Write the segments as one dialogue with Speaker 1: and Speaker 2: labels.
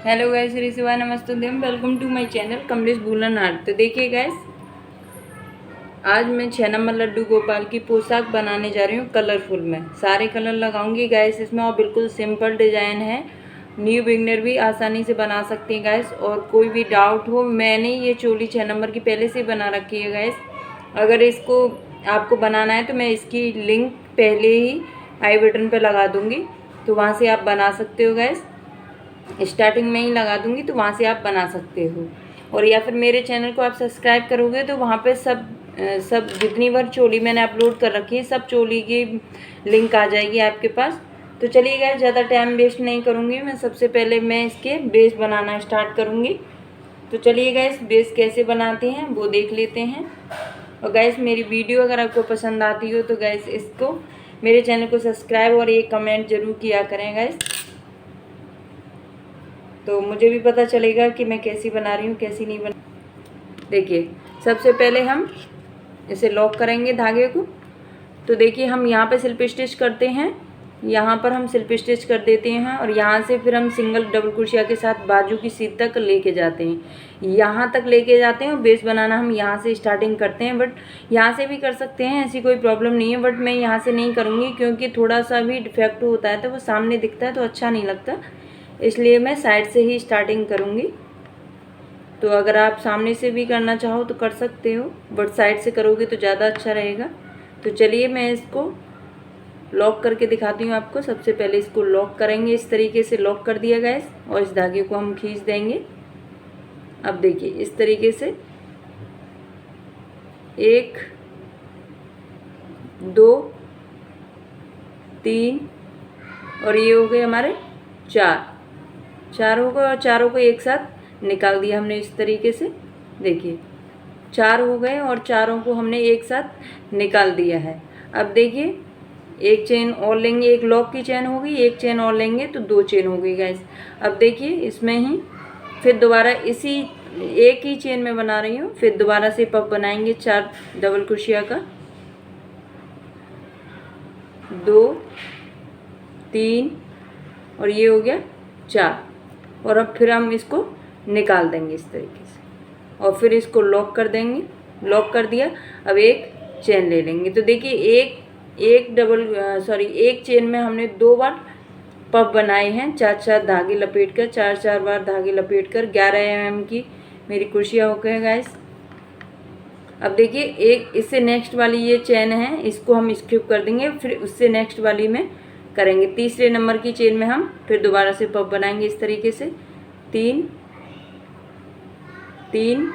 Speaker 1: Hello guys, Shri Shiva नमस्ते, welcome to my channel Kamlesh woollen art. तो देखिए गाइस, आज मैं 6 नंबर लड्डू गोपाल की पोशाक बनाने जा रही हूँ कलरफुल में। सारे कलर लगाऊंगी गाइस इसमें, और बिल्कुल सिंपल डिज़ाइन है। न्यू बिगनर भी आसानी से बना सकती हैं गाइस। और कोई भी डाउट हो, मैंने ये चोली 6 नंबर की पहले से बना रखी है गाइस। अगर इसको आपको बनाना है तो मैं इसकी लिंक पहले ही आई बटन पर लगा दूँगी, तो वहाँ से आप बना सकते हो गाइस। स्टार्टिंग में ही लगा दूंगी, तो वहाँ से आप बना सकते हो। और या फिर मेरे चैनल को आप सब्सक्राइब करोगे तो वहाँ पे सब जितनी बार चोली मैंने अपलोड कर रखी है, सब चोली की लिंक आ जाएगी आपके पास। तो चलिए गाइस, ज़्यादा टाइम वेस्ट नहीं करूँगी मैं। सबसे पहले मैं इसके बेस बनाना स्टार्ट करूँगी। तो चलिए गाइस, बेस कैसे बनाते हैं वो देख लेते हैं। और गाइस, मेरी वीडियो अगर आपको पसंद आती हो तो गाइस इसको मेरे चैनल को सब्सक्राइब और एक कमेंट ज़रूर किया करें गाइस, तो मुझे भी पता चलेगा कि मैं कैसी बना रही हूँ कैसी नहीं बना। देखिए, सबसे पहले हम इसे लॉक करेंगे धागे को। तो देखिए, हम यहाँ पे स्लिप स्टिच करते हैं, यहाँ पर हम स्लिप स्टिच कर देते हैं, और यहाँ से फिर हम सिंगल डबल क्रोशिया के साथ बाजू की सीध तक लेके जाते हैं। यहाँ तक लेके जाते हैं और बेस बनाना हम यहाँ से स्टार्टिंग करते हैं। बट यहाँ से भी कर सकते हैं, ऐसी कोई प्रॉब्लम नहीं है। बट मैं यहाँ से नहीं करूँगी, क्योंकि थोड़ा सा भी डिफेक्ट होता है तो वो सामने दिखता है तो अच्छा नहीं लगता, इसलिए मैं साइड से ही स्टार्टिंग करूँगी। तो अगर आप सामने से भी करना चाहो तो कर सकते हो, बट साइड से करोगे तो ज़्यादा अच्छा रहेगा। तो चलिए मैं इसको लॉक करके दिखाती हूँ आपको। सबसे पहले इसको लॉक करेंगे, इस तरीके से लॉक कर दिया गैस, और इस धागे को हम खींच देंगे। अब देखिए, इस तरीके से 1 2 3 और ये हो गए हमारे 4 होगा, और चारों को एक साथ निकाल दिया हमने इस तरीके से। देखिए, 4 हो गए और चारों को हमने एक साथ निकाल दिया है। अब देखिए, एक चेन और लेंगे, एक लॉक की चेन होगी, एक चेन और लेंगे तो 2 चेन हो गई गाइस। अब देखिए, इसमें ही फिर दोबारा इसी एक ही चेन में बना रही हूँ, फिर दोबारा से पफ बनाएंगे 4 डबल क्रोशिया का, 2 3 और ये हो गया 4। और अब फिर हम इसको निकाल देंगे इस तरीके से, और फिर इसको लॉक कर देंगे। लॉक कर दिया, अब एक चेन ले लेंगे। तो देखिए, एक चेन में हमने 2 बार पफ बनाए हैं, 4 धागे लपेट कर, 4 बार धागे लपेट कर 11 mm की मेरी कुर्सियाँ हो गए गाइस। अब देखिए, एक इससे नेक्स्ट वाली ये चेन है, इसको हम स्किप कर देंगे, फिर उससे नेक्स्ट वाली में करेंगे। तीसरे नंबर की चेन में हम फिर दोबारा से पफ बनाएंगे इस तरीके से, 3 3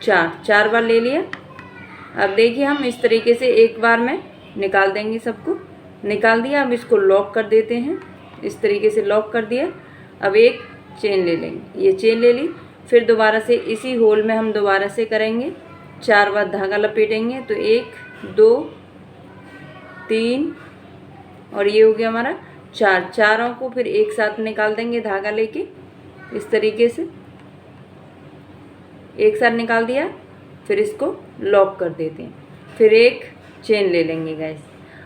Speaker 1: 4 बार ले लिया। अब देखिए, हम इस तरीके से एक बार में निकाल देंगे, सबको निकाल दिया। अब इसको लॉक कर देते हैं, इस तरीके से लॉक कर दिया। अब एक चेन ले लेंगे, ये चेन ले ली, फिर दोबारा से इसी होल में हम दोबारा से करेंगे, 4 बार धागा लपेटेंगे। तो 1 2 3 और ये हो गया हमारा 4। चारों को फिर एक साथ निकाल देंगे धागा लेके, इस तरीके से एक साथ निकाल दिया। फिर इसको लॉक कर देते हैं, फिर एक चेन ले लेंगे गाइस।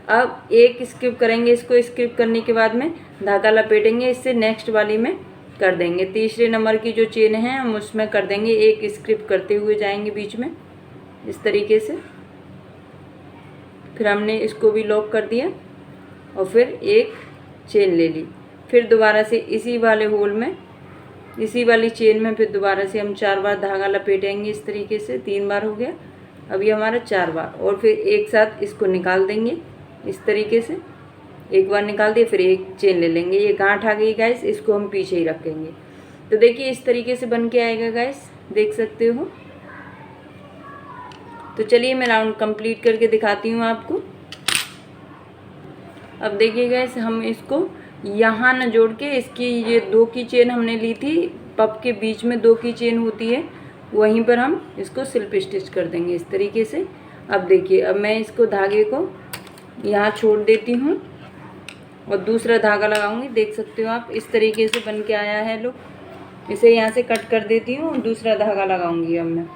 Speaker 1: अब एक स्किप करेंगे, इसको स्किप करने के बाद में धागा लपेटेंगे, इससे नेक्स्ट वाली में कर देंगे। तीसरे नंबर की जो चेन है हम उसमें कर देंगे, एक स्किप करते हुए जाएंगे बीच में इस तरीके से। फिर हमने इसको भी लॉक कर दिया और फिर एक चेन ले ली, फिर दोबारा से इसी वाले होल में, इसी वाली चेन में फिर दोबारा से हम 4 बार धागा लपेटेंगे इस तरीके से। 3 बार हो गया, अभी हमारा 4 बार, और फिर एक साथ इसको निकाल देंगे इस तरीके से। एक बार निकाल दिए, फिर एक चेन ले लेंगे। ये गांठ आ गई गाइस, इसको हम पीछे ही रखेंगे। तो देखिए, इस तरीके से बन के आएगा गाइस, देख सकते हो। तो चलिए मैं राउंड कंप्लीट करके दिखाती हूँ आपको। अब देखिए गाइस, हम इसको यहाँ न जोड़ के, इसकी ये 2 की चेन हमने ली थी, पफ के बीच में 2 की चेन होती है, वहीं पर हम इसको स्लिप स्टिच कर देंगे इस तरीके से। अब देखिए, अब मैं इसको धागे को यहाँ छोड़ देती हूँ और दूसरा धागा लगाऊंगी। देख सकते हो आप, इस तरीके से बन के आया है। लो, इसे यहाँ से कट कर देती हूँ और दूसरा धागा लगाऊंगी अब मैं।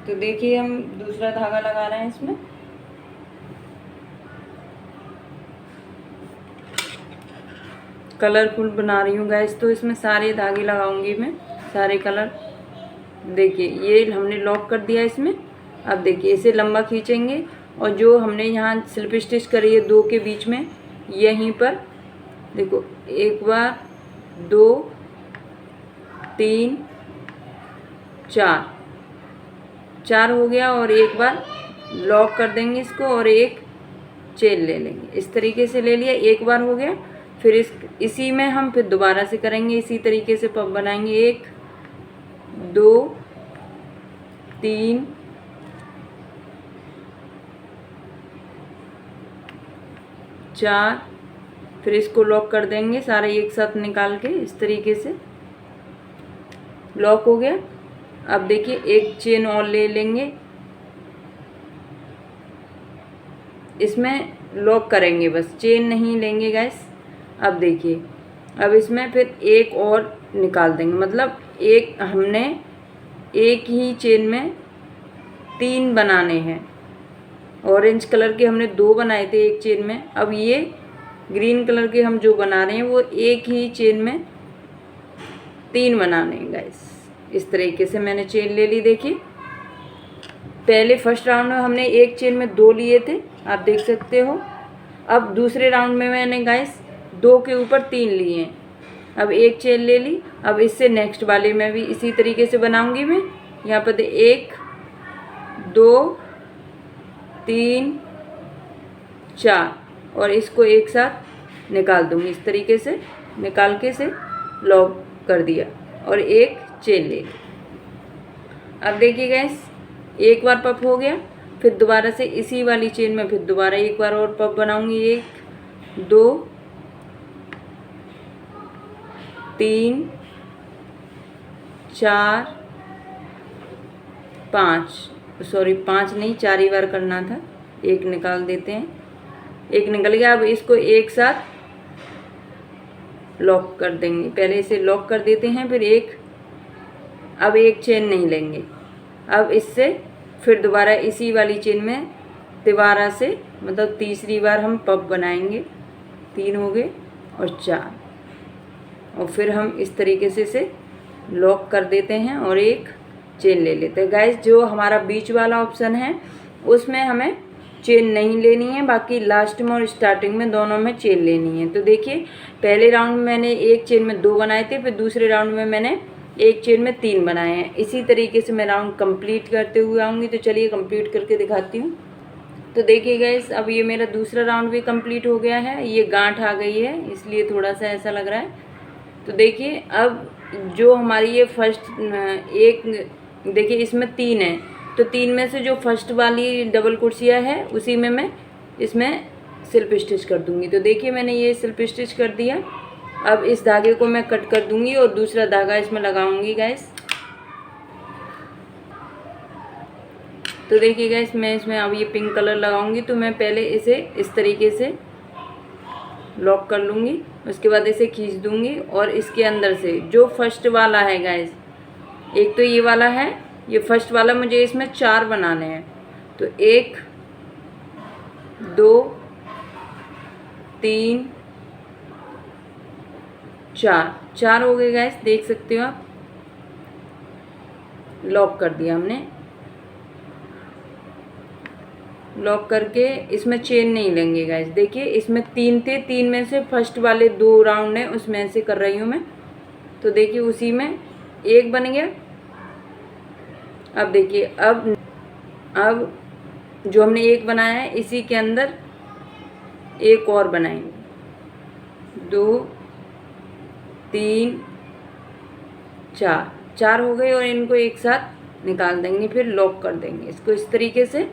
Speaker 1: तो देखिए, हम दूसरा धागा लगा रहे हैं इसमें। कलरफुल बना रही हूँ गैस, तो इसमें सारे धागे लगाऊंगी मैं, सारे कलर। देखिए ये हमने लॉक कर दिया इसमें। अब देखिए इसे लंबा खींचेंगे और जो हमने यहाँ स्लिप स्टिच करी है दो के बीच में, यहीं पर देखो एक बार, दो, तीन, चार, चार हो गया, और एक बार लॉक कर देंगे इसको और एक चेन ले लेंगे। इस तरीके से ले लिया, एक बार हो गया। फिर इसी में हम फिर दोबारा से करेंगे, इसी तरीके से पफ बनाएंगे। एक, दो, तीन, चार, फिर इसको लॉक कर देंगे सारे एक साथ निकाल के। इस तरीके से लॉक हो गया। अब देखिए एक चेन और ले लेंगे, इसमें लॉक करेंगे, बस चेन नहीं लेंगे गैस। अब देखिए अब इसमें फिर एक और निकाल देंगे, मतलब एक हमने एक ही चेन में तीन बनाने हैं। ऑरेंज कलर के हमने दो बनाए थे एक चेन में, अब ये ग्रीन कलर के हम जो बना रहे हैं वो एक ही चेन में तीन बनाने हैं गाइस। इस तरीके से मैंने चेन ले ली। देखिए पहले फर्स्ट राउंड में हमने एक चेन में दो लिए थे, आप देख सकते हो। अब दूसरे राउंड में मैंने गाइस दो के ऊपर तीन लिए हैं। अब एक चेन ले ली। अब इससे नेक्स्ट वाले में भी इसी तरीके से बनाऊंगी मैं। यहाँ पर एक, दो, तीन, चार, और इसको एक साथ निकाल दूंगी। इस तरीके से निकाल के से लॉक कर दिया और एक चेन ले ली। अब देखिए गाइस एक बार पफ हो गया, फिर दोबारा से इसी वाली चेन में फिर दोबारा एक बार और पफ बनाऊंगी। एक, दो, तीन, चार, पाँच, सॉरी पाँच नहीं, चार ही बार करना था, एक निकाल देते हैं। एक निकल गया। अब इसको एक साथ लॉक कर देंगे, पहले इसे लॉक कर देते हैं, फिर एक, अब एक चेन नहीं लेंगे। अब इससे फिर दोबारा इसी वाली चेन में दोबारा से मतलब तीसरी बार हम पफ बनाएंगे। तीन हो गए और चार, और फिर हम इस तरीके से इसे लॉक कर देते हैं और एक चेन ले लेते हैं। गाइस जो हमारा बीच वाला ऑप्शन है उसमें हमें चेन नहीं लेनी है, बाकी लास्ट में और स्टार्टिंग में दोनों में चेन लेनी है। तो देखिए पहले राउंड में मैंने एक चेन में दो बनाए थे, फिर दूसरे राउंड में मैंने एक चेन में तीन बनाए हैं। इसी तरीके से मैं राउंड कंप्लीट करते हुए आऊँगी। तो चलिए कंप्लीट करके दिखाती हूँ। तो देखिए गाइस अब ये मेरा दूसरा राउंड भी कंप्लीट हो गया है। ये गांठ आ गई है इसलिए थोड़ा सा ऐसा लग रहा है। तो देखिए अब जो हमारी ये फर्स्ट एक, देखिए इसमें तीन है, तो तीन में से जो फर्स्ट वाली डबल कुर्सियाँ है उसी में मैं इसमें स्लिप स्टिच कर दूंगी। तो देखिए मैंने ये स्लिप स्टिच कर दिया। अब इस धागे को मैं कट कर दूंगी और दूसरा धागा इसमें लगाऊंगी गाइस। तो देखिए गाइस मैं इसमें अब ये पिंक कलर लगाऊंगी। तो मैं पहले इसे इस तरीके से लॉक कर लूँगी, उसके बाद इसे खींच दूंगी और इसके अंदर से जो फर्स्ट वाला है गाइस, एक तो ये वाला है, ये फर्स्ट वाला मुझे इसमें चार बनाने हैं। तो एक, दो, तीन, चार, चार हो गए गाइस, देख सकते हो आप। लॉक कर दिया हमने। लॉक करके इसमें चेन नहीं लेंगे गाइस। देखिए इसमें तीन थे, तीन में से फर्स्ट वाले दो राउंड है उसमें से कर रही हूँ मैं। तो देखिए उसी में एक बन गया। अब देखिए अब जो हमने एक बनाया है इसी के अंदर एक और बनाएंगे। दो, तीन, चार, चार हो गए और इनको एक साथ निकाल देंगे, फिर लॉक कर देंगे इसको इस तरीके से।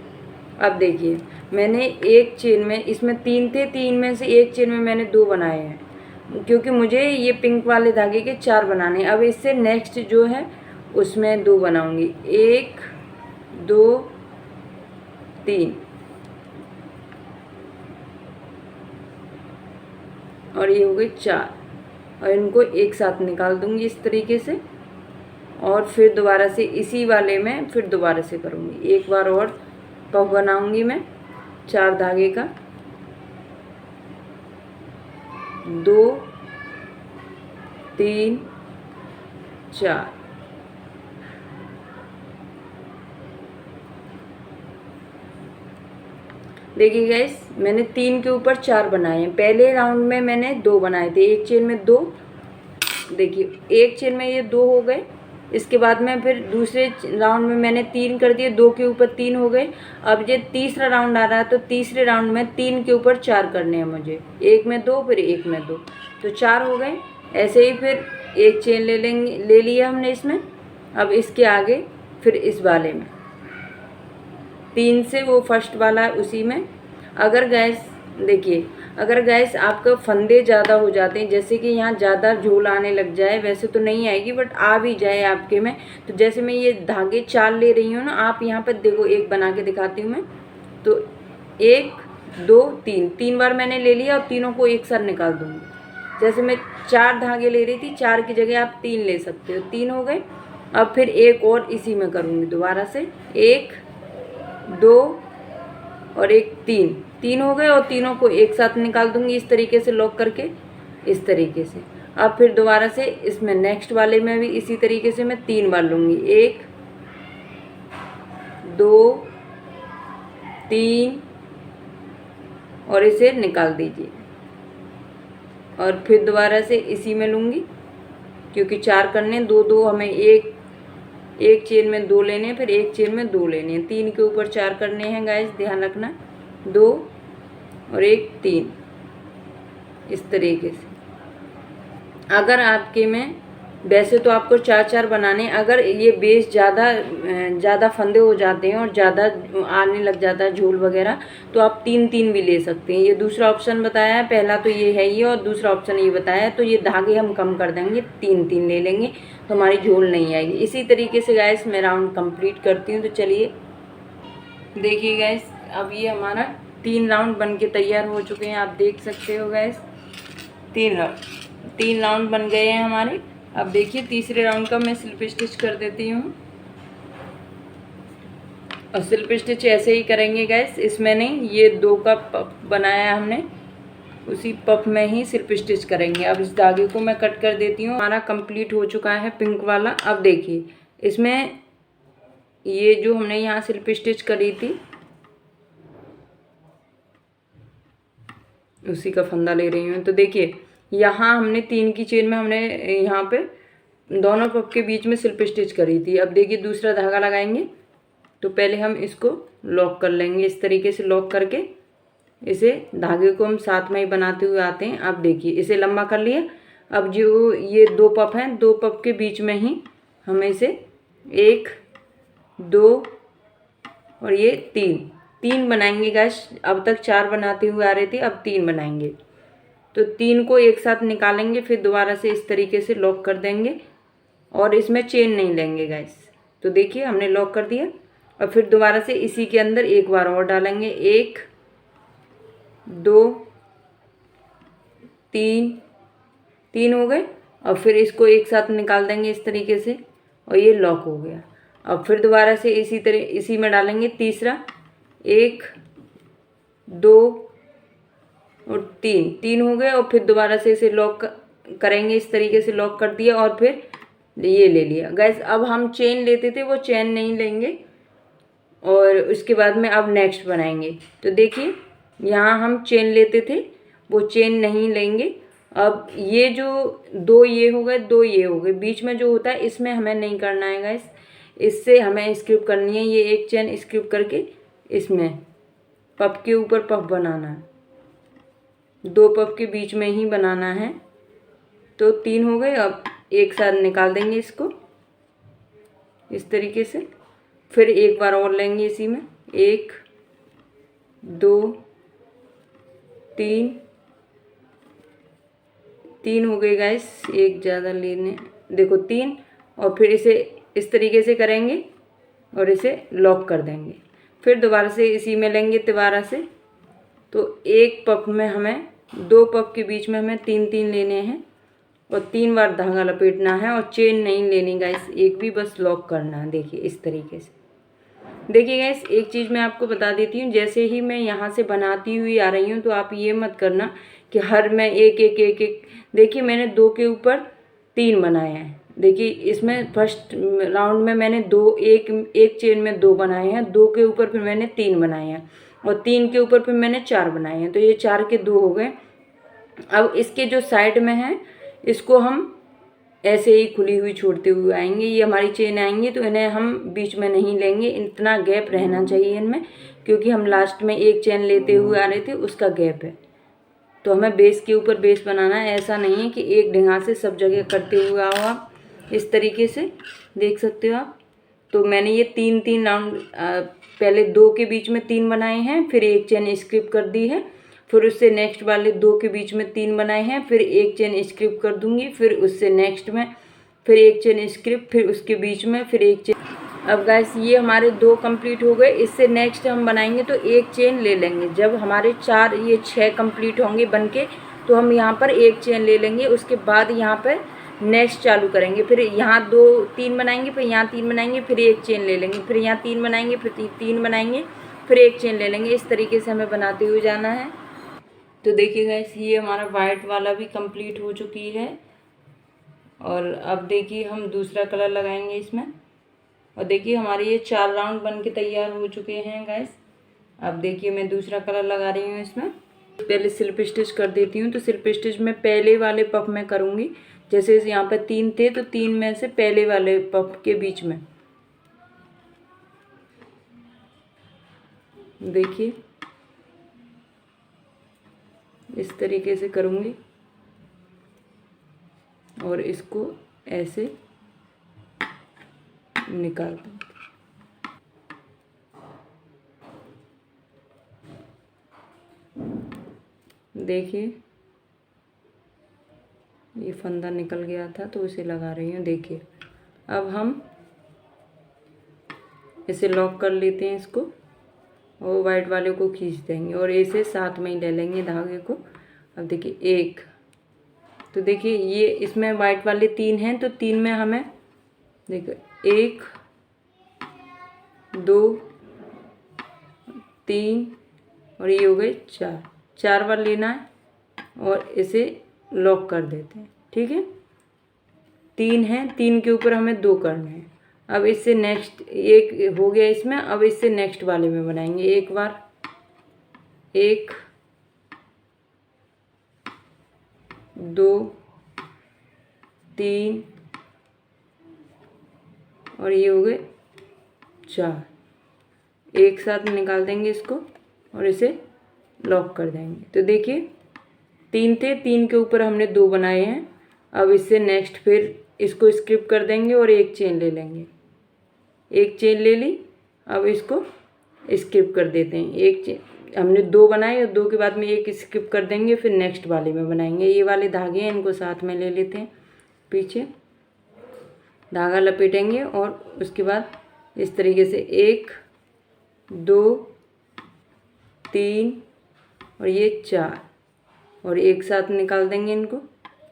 Speaker 1: अब देखिए मैंने एक चेन में, इसमें तीन थे, तीन में से एक चेन में मैंने दो बनाए हैं क्योंकि मुझे ये पिंक वाले धागे के चार बनाने हैं। अब इससे नेक्स्ट जो है उसमें दो बनाऊंगी। एक, दो, तीन, और ये हो गई चार, और इनको एक साथ निकाल दूंगी इस तरीके से। और फिर दोबारा से इसी वाले में फिर दोबारा से करूँगी, एक बार और पफ बनाऊंगी मैं चार धागे का। दो, 3 4। देखिए गाइस, मैंने 3 के ऊपर 4 बनाए हैं। पहले राउंड में मैंने 2 बनाए थे, एक चेन में 2। देखिए एक चेन में ये 2 हो गए। इसके बाद में फिर दूसरे राउंड में मैंने 3 कर दिए, 2 के ऊपर 3 हो गए। अब ये तीसरा राउंड आ रहा है, तो तीसरे राउंड में 3 के ऊपर 4 करने हैं मुझे। एक में 2, फिर एक में 2, तो 4 हो गए। ऐसे ही फिर एक चेन ले लिया हमने इसमें। अब इसके आगे फिर इस वाले में 3 से वो फर्स्ट वाला है उसी में। अगर गैस देखिए, अगर गैस आपका फंदे ज़्यादा हो जाते हैं, जैसे कि यहाँ ज़्यादा झोल आने लग जाए, वैसे तो नहीं आएगी बट आ भी जाए आपके में, तो जैसे मैं ये धागे 4 ले रही हूँ ना, आप यहाँ पर देखो, एक बना के दिखाती हूँ मैं। तो 1 2 3, 3 बार मैंने ले लिया और तीनों को एक साथ निकाल दूँगी। जैसे मैं 4 धागे ले रही थी, 4 की जगह आप 3 ले सकते हो, 3 हो गए। अब फिर एक और इसी में करूँगी दोबारा से, 1 2 और एक 3, 3 हो गए, और तीनों को एक साथ निकाल दूंगी इस तरीके से लॉक करके, इस तरीके से। अब फिर दोबारा से इसमें नेक्स्ट वाले में भी इसी तरीके से मैं 3 बार लूँगी, 1 2 3, और इसे निकाल दीजिए। और फिर दोबारा से इसी में लूँगी, क्योंकि 4 करने, 2 2 हमें एक चेन में 2 लेने हैं, फिर एक चेन में 2 लेने हैं। 3 के ऊपर 4 करने हैं गाइस, ध्यान रखना। 2 और एक 3, इस तरीके से। अगर आपके में, वैसे तो आपको 4 4 बनाने, अगर ये बेस ज़्यादा फंदे हो जाते हैं और ज़्यादा आने लग जाता है झोल वगैरह, तो आप 3 3 भी ले सकते हैं। ये दूसरा ऑप्शन बताया है, पहला तो ये है ये, और दूसरा ऑप्शन ये बताया है। तो ये धागे हम कम कर देंगे, 3 3 ले लेंगे, तो हमारी झोल नहीं आएगी। इसी तरीके से गाइस मैं राउंड कंप्लीट करती हूँ। तो चलिए देखिए गाइस, अब ये हमारा 3 राउंड बन के तैयार हो चुके हैं, आप देख सकते हो गाइस। 3 राउंड बन गए हैं हमारे। अब देखिए तीसरे राउंड का मैं स्लिप स्टिच कर देती हूँ, और स्लिप स्टिच ऐसे ही करेंगे गैस, इसमें नहीं, ये 2 का पफ बनाया हमने, उसी पफ में ही स्लिप स्टिच करेंगे। अब इस धागे को मैं कट कर देती हूँ। हमारा कंप्लीट हो चुका है पिंक वाला। अब देखिए इसमें ये जो हमने यहाँ स्लिप स्टिच करी थी, उसी का फंदा ले रही हूँ। तो देखिए यहाँ हमने 3 की चेन में हमने यहाँ पे दोनों पफ के बीच में स्लिप स्टिच करी थी। अब देखिए दूसरा धागा लगाएंगे, तो पहले हम इसको लॉक कर लेंगे, इस तरीके से लॉक करके इसे धागे को हम साथ में ही बनाते हुए आते हैं। अब देखिए इसे लंबा कर लिया। अब जो ये 2 पफ हैं, 2 पफ के बीच में ही हमें इसे 1 2 और ये 3 बनाएंगे गाइस। अब तक 4 बनाते हुए आ रहे थे, अब 3 बनाएंगे। तो 3 को एक साथ निकालेंगे, फिर दोबारा से इस तरीके से लॉक कर देंगे, और इसमें चेन नहीं लेंगे गाइस। तो देखिए हमने लॉक कर दिया, और फिर दोबारा से इसी के अंदर एक बार और डालेंगे, 1 2 3 हो गए, और फिर इसको एक साथ निकाल देंगे इस तरीके से, और ये लॉक हो गया। अब फिर दोबारा से इसी में डालेंगे तीसरा, 1 2 और 3 हो गए, और फिर दोबारा से इसे लॉक करेंगे, इस तरीके से लॉक कर दिया, और फिर ये ले लिया गाइस। अब हम चेन लेते थे, वो चेन नहीं लेंगे, और उसके बाद में अब नेक्स्ट बनाएंगे। तो देखिए यहाँ हम चेन लेते थे, वो चेन नहीं लेंगे। अब ये जो 2 ये हो गए, 2 ये हो गए, बीच में जो होता है इसमें हमें नहीं करना है गाइस, इससे हमें स्क्रिप करनी है। ये एक चेन स्क्रिप करके इसमें पफ के ऊपर पफ बनाना है, 2 पफ के बीच में ही बनाना है। तो 3 हो गए, अब एक साथ निकाल देंगे इसको इस तरीके से, फिर एक बार और लेंगे इसी में, 1 2 3 हो गए गाइस, एक ज़्यादा लेने, देखो 3, और फिर इसे इस तरीके से करेंगे और इसे लॉक कर देंगे। फिर दोबारा से इसी में लेंगे दोबारा से, तो एक पफ में हमें 2 पफ के बीच में हमें 3 3 लेने हैं, और 3 बार धागा लपेटना है, और चेन नहीं लेनी गाइस, एक भी, बस लॉक करना है। देखिए इस तरीके से। देखिए गाइस एक चीज़ मैं आपको बता देती हूँ, जैसे ही मैं यहाँ से बनाती हुई आ रही हूँ, तो आप ये मत करना कि हर मैं एक एक एक एक, देखिए मैंने 2 के ऊपर 3 बनाए हैं। देखिए इसमें फर्स्ट राउंड में मैंने एक चेन में 2 बनाए हैं, 2 के ऊपर फिर मैंने 3 बनाए हैं और 3 के ऊपर फिर मैंने 4 बनाए हैं, तो ये 4 के 2 हो गए। अब इसके जो साइड में है इसको हम ऐसे ही खुली हुई छोड़ते हुए आएंगे। ये हमारी चेन आएंगी तो इन्हें हम बीच में नहीं लेंगे, इतना गैप रहना चाहिए इनमें, क्योंकि हम लास्ट में एक चेन लेते हुए आ रहे थे, उसका गैप है। तो हमें बेस के ऊपर बेस बनाना है, ऐसा नहीं है कि एक ढंगा से सब जगह करते हुए आओ आप। इस तरीके से देख सकते हो आप। तो मैंने ये 3 राउंड पहले 2 के बीच में 3 बनाए हैं, फिर एक चेन स्किप कर दी है, फिर उससे नेक्स्ट वाले 2 के बीच में 3 बनाए हैं, फिर एक चेन स्किप कर दूंगी, फिर उससे नेक्स्ट में फिर एक चेन स्किप, फिर उसके बीच में फिर एक चेन। अब गाइस ये हमारे 2 कंप्लीट हो गए। इससे नेक्स्ट हम बनाएंगे तो एक चेन ले लेंगे। जब हमारे 4 ये 6 कंप्लीट होंगे बनके, तो हम यहाँ पर एक चेन ले लेंगे। उसके बाद यहाँ पर नेक्स्ट चालू करेंगे, फिर यहाँ 2-3 बनाएंगे, फिर यहाँ 3 बनाएंगे, फिर एक चेन ले लेंगे, फिर यहाँ 3 बनाएंगे, फिर 3 बनाएंगे, फिर एक चेन ले लेंगे। इस तरीके से हमें बनाते हुए जाना है। तो देखिए गाइस ये हमारा वाइट वाला भी कंप्लीट हो चुकी है। और अब देखिए हम दूसरा कलर लगाएंगे इसमें। और देखिए हमारे ये 4 राउंड बन के तैयार हो चुके हैं गाइस। अब देखिए मैं दूसरा कलर लगा रही हूँ इसमें। पहले स्लिप स्टिच कर देती हूँ। तो स्लिप स्टिच में पहले वाले पफ में करूँगी। जैसे यहाँ पर 3 थे तो 3 में से पहले वाले पफ के बीच में देखिए इस तरीके से करूँगी और इसको ऐसे निकाल दूँगी। देखिए ये फंदा निकल गया था तो इसे लगा रही हूँ। देखिए अब हम इसे लॉक कर लेते हैं इसको और वाइट वाले को खींच देंगे और इसे साथ में ही ले लेंगे धागे को। अब देखिए एक, तो देखिए ये इसमें वाइट वाले 3 हैं तो 3 में हमें देखिए 1 2 3 और ये हो गए 4 बार लेना है और इसे लॉक कर देते हैं। ठीक है, 3 हैं, 3 के ऊपर हमें 2 करने हैं। अब इससे नेक्स्ट एक हो गया इसमें। अब इससे नेक्स्ट वाले में बनाएंगे। एक बार 1 2 3 और ये हो गए 4। एक साथ निकाल देंगे इसको और इसे लॉक कर देंगे। तो देखिए 3 थे, 3 के ऊपर हमने 2 बनाए हैं। अब इससे नेक्स्ट फिर इसको स्किप कर देंगे और एक चेन ले लेंगे। एक चेन ले ली, अब इसको स्किप कर देते हैं। एक चेन हमने 2 बनाए और 2 के बाद में एक स्किप कर देंगे, फिर नेक्स्ट वाले में बनाएंगे। ये वाले धागे हैं इनको साथ में ले लेते हैं, पीछे धागा लपेटेंगे और उसके बाद इस तरीके से 1 2 3 और ये 4 और एक साथ निकाल देंगे इनको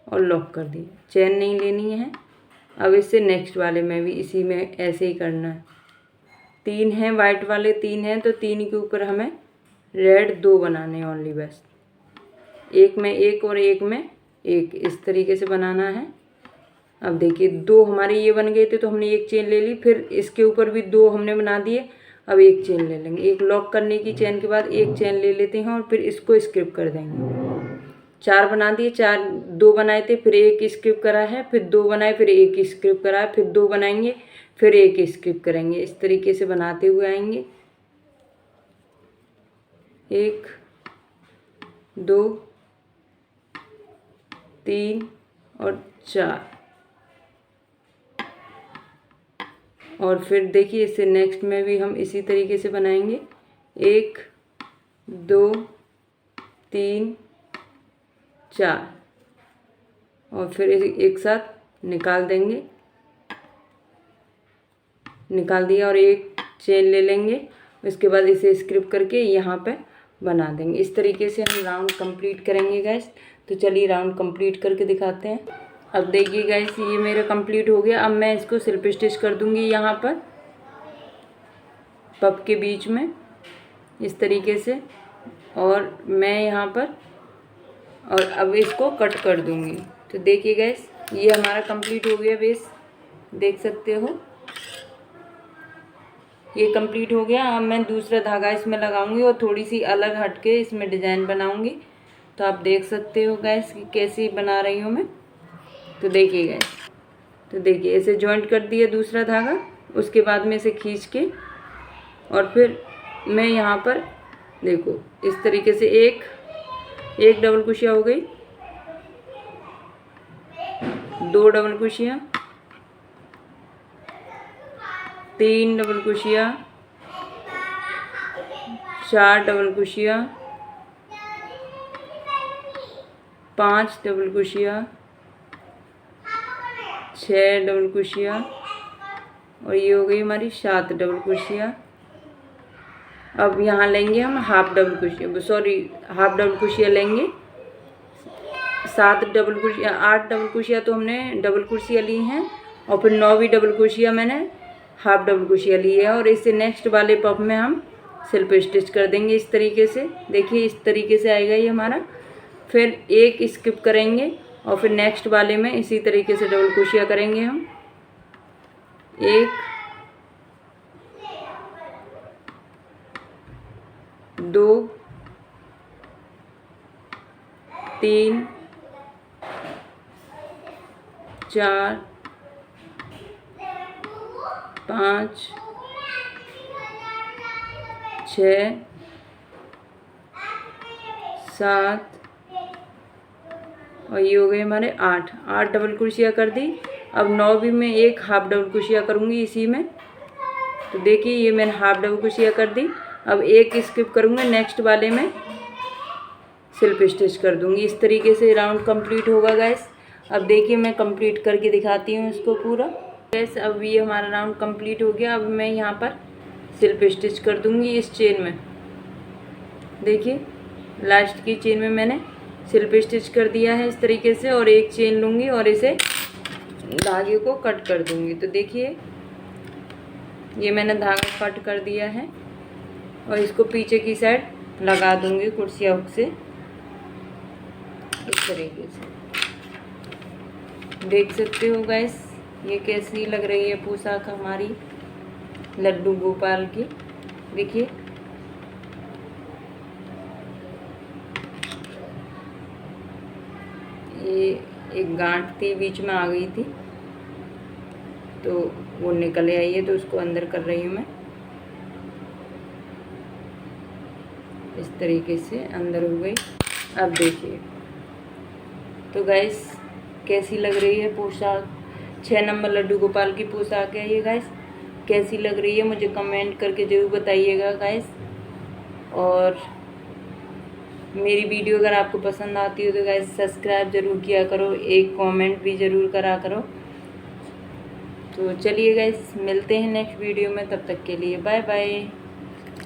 Speaker 1: और लॉक कर दिए। चेन नहीं लेनी है। अब इससे नेक्स्ट वाले में भी इसी में ऐसे ही करना है। 3 हैं वाइट वाले, 3 हैं तो 3 के ऊपर हमें रेड 2 बनाने हैं ओनली, बस एक में एक और एक में एक, इस तरीके से बनाना है। अब देखिए 2 हमारे ये बन गए थे तो हमने एक चेन ले ली, फिर इसके ऊपर भी 2 हमने बना दिए। अब एक चेन ले लेंगे, एक लॉक करने की चेन के बाद एक चेन ले लेते हैं और फिर इसको स्किप कर देंगे। 4 बना दिए, 2 बनाए थे, फिर एक स्किप करा है, फिर 2 बनाए, फिर एक स्किप करा है, फिर 2 बनाएंगे, फिर एक स्किप करेंगे। इस तरीके से बनाते हुए आएंगे। 1 2 3 और 4 और फिर देखिए इससे नेक्स्ट में भी हम इसी तरीके से बनाएंगे। 1 2 3 4 और फिर एक साथ निकाल देंगे, निकाल दिया और एक चेन ले लेंगे। उसके बाद इसे स्क्रिप करके यहाँ पे बना देंगे। इस तरीके से हम राउंड कंप्लीट करेंगे गैस। तो चलिए राउंड कंप्लीट करके दिखाते हैं। अब देखिए गैस ये मेरा कंप्लीट हो गया। अब मैं इसको स्लिप स्टिच कर दूंगी यहाँ पर पफ के बीच में इस तरीके से, और मैं यहाँ पर और अब इसको कट कर दूंगी। तो देखिए गैस ये हमारा कंप्लीट हो गया बेस, देख सकते हो ये कंप्लीट हो गया। अब मैं दूसरा धागा इसमें लगाऊंगी और थोड़ी सी अलग हटके इसमें डिज़ाइन बनाऊंगी। तो आप देख सकते हो गैस कि कैसी बना रही हूँ मैं। तो देखिए गैस, तो देखिए ऐसे जॉइंट कर दिया दूसरा धागा, उसके बाद में इसे खींच के और फिर मैं यहाँ पर देखो इस तरीके से एक डबल कुशिया हो गई, 2 double Kushiya, 3 double Kushiya, 4 double Kushiya, 5 double Kushiya, 6 double Kushiya और ये हो गई हमारी 7 डबल कुशिया। अब यहाँ लेंगे हम हाफ डबल कुशिया लेंगे, 7 डबल कुशिया, 8 डबल कुशिया तो हमने डबल कुशिया ली हैं और फिर 9वीं डबल कुशिया मैंने हाफ डबल कुशिया ली है। और इससे नेक्स्ट वाले पफ में हम सिल्प स्टिच कर देंगे इस तरीके से। देखिए इस तरीके से आएगा ये हमारा। फिर एक स्किप करेंगे और फिर नेक्स्ट वाले में इसी तरीके से डबल कुशिया करेंगे हम। 1 2 3 4 5 6 7 और ये हो गए हमारे 8 डबल कुर्सियाँ कर दी। अब 9वीं में एक हाफ डबल कुर्सियाँ करूँगी इसी में। तो देखिए ये मैंने हाफ डबल कुर्सियाँ कर दी। अब एक स्किप करूँगा, नेक्स्ट वाले में सिल्प स्टिच कर दूँगी। इस तरीके से राउंड कंप्लीट होगा गैस। अब देखिए मैं कंप्लीट करके दिखाती हूँ इसको पूरा। गैस अब ये हमारा राउंड कंप्लीट हो गया। अब मैं यहाँ पर सिल्प स्टिच कर दूँगी इस चेन में। देखिए लास्ट की चेन में मैंने सिल्प स्टिच कर दिया है इस तरीके से, और एक चेन लूँगी और इसे धागे को कट कर दूँगी। तो देखिए ये मैंने धागा कट कर दिया है और इसको पीछे की साइड लगा दूँगी कुर्सिया हुक से इस तरीके से। देख सकते हो गाइस ये कैसी लग रही है पोशाक हमारी लड्डू गोपाल की। देखिए ये एक गांठ थी बीच में आ गई थी तो वो निकल आई है, तो उसको अंदर कर रही हूँ मैं इस तरीके से, अंदर हो गई। अब देखिए तो गाइस कैसी लग रही है पोशाक। 6 नंबर लड्डू गोपाल की पोशाक है ये गाइस। कैसी लग रही है मुझे कमेंट करके ज़रूर बताइएगा गाइस। और मेरी वीडियो अगर आपको पसंद आती हो तो गाइस सब्सक्राइब ज़रूर किया करो, एक कमेंट भी ज़रूर करा करो। तो चलिए गाइस मिलते हैं नेक्स्ट वीडियो में, तब तक के लिए बाय बाय।